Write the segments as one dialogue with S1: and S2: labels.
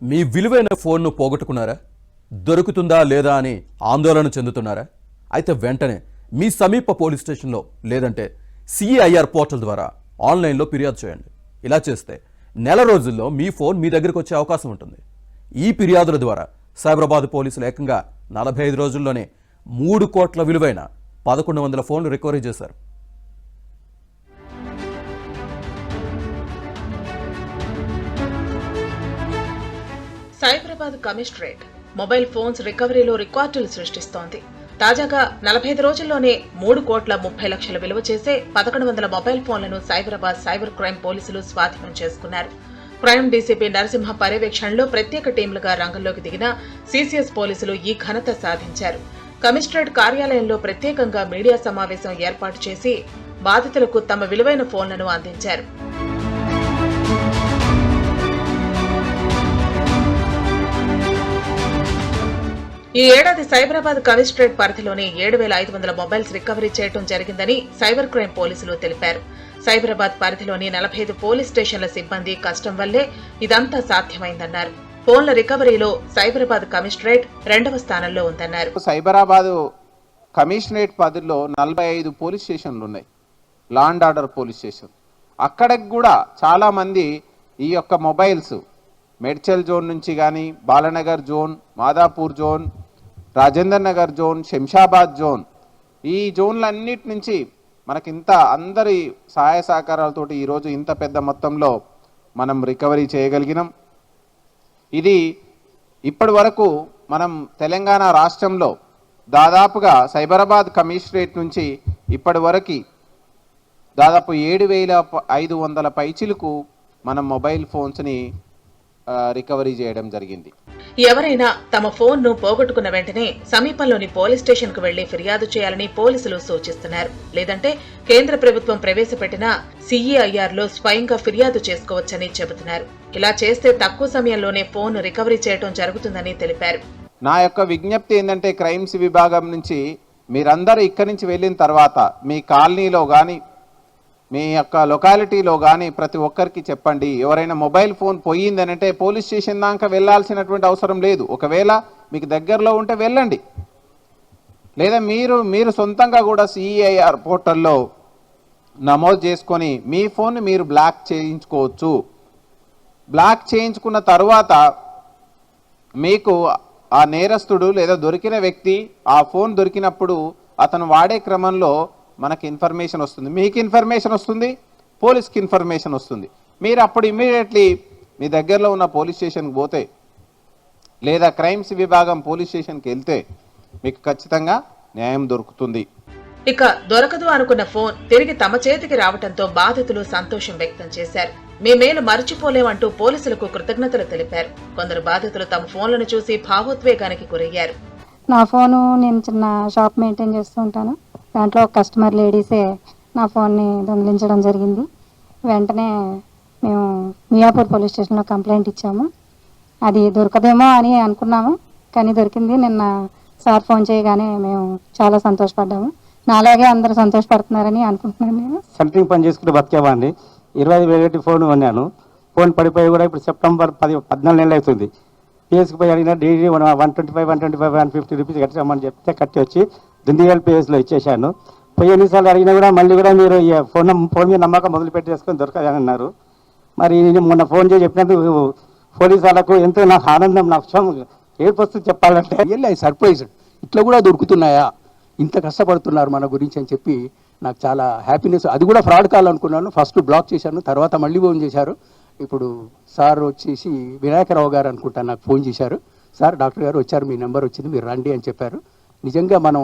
S1: మీ విలువైన ఫోన్ను పోగొట్టుకున్నారా? దొరుకుతుందా లేదా అని ఆందోళన చెందుతున్నారా? అయితే వెంటనే మీ సమీప పోలీస్ స్టేషన్లో లేదంటే సిఐఆర్ పోర్టల్ ద్వారా ఆన్లైన్లో ఫిర్యాదు చేయండి. ఇలా చేస్తే నెల రోజుల్లో మీ ఫోన్ మీ దగ్గరకు వచ్చే అవకాశం ఉంటుంది. ఈ ఫిర్యాదుల ద్వారా సైబరాబాద్ పోలీసులు ఏకంగా 45 రోజుల్లోనే 3 కోట్ల విలువైన 1100 ఫోన్లు రికవరీ చేశారు.
S2: సైబరాబాద్ కమిషనరేట్ మొబైల్ ఫోన్స్ రికవరీలో రికార్డులు సృష్టిస్తోంది. తాజాగా 45 రోజుల్లోనే 3,30,00,000 విలువ చేసే 1100 మొబైల్ ఫోన్లను సైబరాబాద్ సైబర్ క్రైమ్ పోలీసులు స్వాధీనం చేసుకున్నారు. క్రైమ్ డీసీపీ నరసింహ పర్యవేక్షణలో ప్రత్యేక టీంలుగా రంగంలోకి దిగిన సీసీఎస్ పోలీసులు ఈ ఘనత సాధించారు. కమిషనరేట్ కార్యాలయంలో ప్రత్యేకంగా మీడియా సమావేశం ఏర్పాటు చేసి బాధితులకు తమ విలువైన ఫోన్లను అందించారు. ఈ ఏడాది సైబరాబాద్ కమిషనరేట్ పరిధిలోని 7,500 మొబైల్స్ రికవరీ చేయడం జరిగిందని సైబర్ క్రైమ్ పోలీసులు తెలిపారు. సైబరాబాద్ పరిధిలోని 45 పోలీస్ స్టేషన్ల సిబ్బంది కష్టం వల్లే ఇదంతా సాధ్యమైందన్నారు. ఫోన్ల రికవరీలో సైబరాబాద్ కమిషనరేట్ 2వ స్థానంలో ఉందన్నారు.
S3: సైబరాబాద్ కమిషనరేట్ పరిధిలో 45 పోలీస్ స్టేషన్లు ఉన్నాయి, law and order police station. అక్కడికి కూడా చాలా మంది ఈ యొక్క మొబైల్స్ మేడ్చల్ జోన్ నుంచి కానీ, Balanagar zone, Madhapur zone, Rajender Nagar zone, Shamshabad zone, ఈ జోన్లన్నిటి నుంచి మనకింత అందరి సహాయ సహకారాలతోటి ఈరోజు ఇంత పెద్ద మొత్తంలో మనం రికవరీ చేయగలిగినాం. ఇది ఇప్పటి వరకు మనం తెలంగాణ రాష్ట్రంలో దాదాపుగా సైబరాబాద్ కమిషనరేట్ నుంచి ఇప్పటి వరకు దాదాపు 7,500 పైచిలకు మనం మొబైల్ ఫోన్స్ని రికవరీ చేయడం జరిగింది.
S2: ఎవరైనా తమ ఫోన్ను పోగొట్టుకున్న వెంటనే సమీపంలోని పోలీస్ స్టేషన్ కు వెళ్లి ఫిర్యాదు చేయాలని పోలీసులు సూచిస్తున్నారు. లేదంటే కేంద్ర ప్రభుత్వం ప్రవేశపెట్టిన సిఐఆర్ లో స్వయంగా ఫిర్యాదు చేసుకోవచ్చని చెబుతున్నారు. ఇలా చేస్తే తక్కువ సమయంలోనే ఫోన్ రికవరీ చేయడం జరుగుతుందని తెలిపారు.
S3: నా యొక్క విజ్ఞప్తి ఏంటంటే క్రైమ్స్ విభాగం నుంచి మీరందరూ ఇక్కడి నుంచి వెళ్ళిన తర్వాత మీ కాలనీలో కానీ మీ యొక్క లొకాలిటీలో కానీ ప్రతి ఒక్కరికి చెప్పండి. ఎవరైనా మొబైల్ ఫోన్ పోయిందనంటే పోలీస్ స్టేషన్ దాకా వెళ్ళాల్సినటువంటి అవసరం లేదు. ఒకవేళ మీకు దగ్గరలో ఉంటే వెళ్ళండి, లేదా మీరు సొంతంగా కూడా సిఐఆర్ పోర్టల్లో నమోదు చేసుకొని మీ ఫోన్ మీరు బ్లాక్ చేయించుకోవచ్చు. బ్లాక్ చేయించుకున్న తర్వాత మీకు ఆ నేరస్తుడు లేదా దొరికిన వ్యక్తి ఆ ఫోన్ దొరికినప్పుడు అతను వాడే క్రమంలో మనకి ఇన్ఫర్మేషన్ వస్తుంది, మీకు ఇన్ఫర్మేషన్ వస్తుంది, పోలీస్కి ఇన్ఫర్మేషన్ వస్తుంది. మీరు అప్పుడు ఇమ్మీడియట్లీ మీ దగ్గరలో ఉన్న పోలీస్ స్టేషన్కి పోతే లేదా క్రైమ్స్ విభాగం పోలీస్ స్టేషన్కి వెళ్తే మీకు ఖచ్చితంగా న్యాయం దొరుకుతుంది.
S2: ఇక దొరకదు అనుకున్న ఫోన్ తిరిగి తమ చేతికి రావడంతో బాధితులు సంతోషం వ్యక్తం చేశారు. మీ మేలు మర్చిపోలేమంటూ పోలీసులకు కృతజ్ఞతలు తెలిపారు. కొందరు బాధితులు తమ ఫోన్లను చూసి భావోద్వేగానికి గురయ్యారు.
S4: నా ఫోను నేను చిన్న షాప్ మెయింటైన్ చేస్తూ ఉంటాను. దాంట్లో ఒక కస్టమర్ లేడీసే నా ఫోన్ని దొంగిలించడం జరిగింది. వెంటనే మేము మియాపూర్ పోలీస్ స్టేషన్లో కంప్లైంట్ ఇచ్చాము. అది దొరకదేమో అని అనుకున్నాము, కానీ దొరికింది. నిన్న సార్ ఫోన్ చేయగానే మేము చాలా సంతోషపడ్డాము. నాలాగే అందరూ సంతోషపడుతున్నారని అనుకుంటున్నాను. నేను
S5: సెంటరింగ్ పని చేసుకుంటూ బతికేవాడిని. 25,000 ఫోన్ కొన్నాను. ఫోన్ పడిపోయి కూడా ఇప్పుడు సెప్టెంబర్ 14 నెలలు అవుతుంది. పిఎస్కి పోయి అడిగినా డైలీ 125, 150 రూపీస్ కట్టమని చెప్తే కట్టి వచ్చి దిండిగల్ పిఎస్లో ఇచ్చేసాను. పోయి ఎన్నిసార్లు అడిగినా కూడా మళ్ళీ కూడా మీరు ఫోన్ మీద నమ్మకం మొదలు పెట్టేసుకొని దొరకదని అన్నారు. మరి నేను మొన్న ఫోన్ చేసి చెప్పినట్టు పోలీసు వాళ్ళకు ఎంతో నాకు ఆనందం, నా ఏర్పరుస్తుంది చెప్పాలంటే.
S6: రియల్లీ సర్ప్రైజ్, ఇట్లా కూడా దొరుకుతున్నాయా, ఇంత కష్టపడుతున్నారు మన గురించి అని చెప్పి నాకు చాలా హ్యాపీనెస్. అది కూడా ఫ్రాడ్ కాల్ అనుకున్నాను. ఫస్ట్ బ్లాక్ చేశాను, తర్వాత మళ్ళీ ఫోన్ చేశారు. ఇప్పుడు సార్ వచ్చేసి వినాయకరావు గారు అనుకుంటా నాకు ఫోన్ చేశారు. సార్ డాక్టర్ గారు వచ్చారు, మీ నెంబర్ వచ్చింది, మీరు రండి అని చెప్పారు. నిజంగా మనం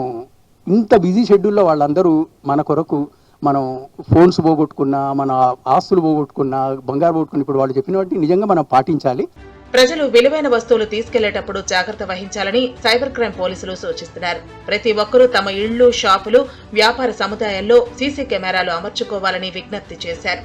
S6: ఇంత బిజీ షెడ్యూల్లో వాళ్ళందరూ మన కొరకు మనం ఫోన్స్ పోగొట్టుకున్నా, మన ఆస్తులు పోగొట్టుకున్నా, బంగారు పోగొట్టుకున్నా, ఇప్పుడు వాళ్ళు చెప్పిన వాటిని నిజంగా మనం పాటించాలి.
S2: ప్రజలు విలువైన వస్తువులు తీసుకెళ్లేటప్పుడు జాగ్రత్త వహించాలని సైబర్ క్రైమ్ పోలీసులు సూచిస్తున్నారు. ప్రతి ఒక్కరూ తమ ఇళ్లు, షాపులు, వ్యాపార సముదాయాల్లో సీసీ కెమెరాలు అమర్చుకోవాలని విజ్ఞప్తి చేశారు.